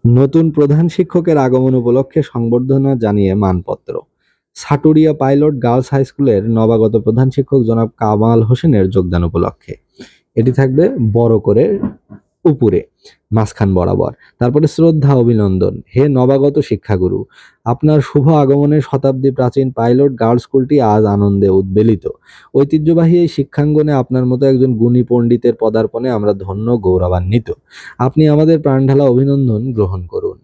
নতুন প্রধান শিক্ষকের আগমন উপলক্ষে সংবর্ধনা জানিয়ে মানপত্র। সাটুরিয়া পাইলট গার্লস হাই স্কুলের নবাগত প্রধান শিক্ষক জনাব কামাল হোসেনের যোগদান উপলক্ষে। এটি থাকবে বড় করে উপরে মাঝখান বরাবর। তারপরে শ্রদ্ধা অভিনন্দন। হে নবাগত শিক্ষাগুরু, আপনার শুভ আগমনে শতাব্দী প্রাচীন পাইলট গার্লস স্কুলটি আজ আনন্দে উদ্বেলিত। ঐতিহ্যবাহী এই শিক্ষাঙ্গনে আপনার মতো একজন গুণী পণ্ডিতের পদার্পণে আমরা ধন্য, গৌরবান্বিত। আপনি আমাদের প্রাণঢালা অভিনন্দন গ্রহণ করুন।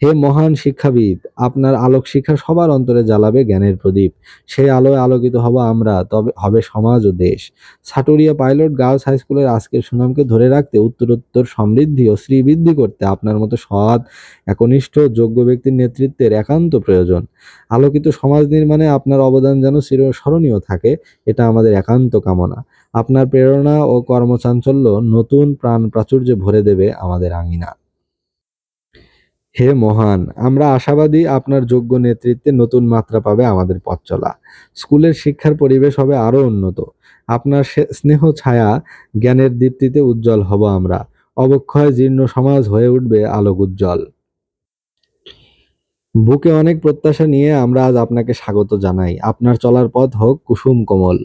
হে মহান শিক্ষাবিদ, আপনার আলোক শিক্ষা সবার অন্তরে জ্বালাবে জ্ঞানের প্রদীপ। সেই আলোয় আলোকিত হব আমরা, তবে হবে সমাজ ও দেশ। সাটুরিয়া পাইলট গার্লস হাই স্কুলের আজকের সুনামকে ধরে রাখতে, উত্তরোত্তর সমৃদ্ধি ও শ্রীবৃদ্ধি করতে আপনার মতো সৎ, একনিষ্ঠ, যোগ্য ব্যক্তির নেতৃত্বের একান্ত প্রয়োজন। আলোকিত সমাজ নির্মাণে আপনার অবদান যেন চিরস্মরণীয় থাকে, এটা আমাদের একান্ত কামনা। আপনার প্রেরণা ও কর্মচাঞ্চল্য নতুন প্রাণ প্রাচুর্যে ভরে দেবে আমাদের আঙিনা। হে মহান, আমরা আশাবাদী আপনার যোগ্য নেতৃত্বে নতুন মাত্রা পাবে আমাদের পথ চলা। স্কুলের শিক্ষার পরিবেশ হবে আরো উন্নত। আপনার স্নেহ ছায়া জ্ঞানের দীপ্তিতে উজ্জ্বল হব আমরা। অবক্ষয় জীর্ণ সমাজ হয়ে উঠবে আলোক উজ্জ্বল। বুকে অনেক প্রত্যাশা নিয়ে আমরা আজ আপনাকে স্বাগত জানাই। আপনার চলার পথ হোক কুসুম কোমল।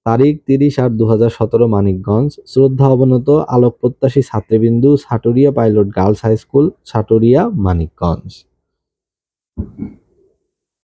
তারিখ ৩০-৮-২০১৭ মানিকগঞ্জ। শ্রদ্ধা অবনত আলোক প্রত্যাশী ছাত্রবিন্দু, Saturia pilot girls high school, Saturia, Manikganj.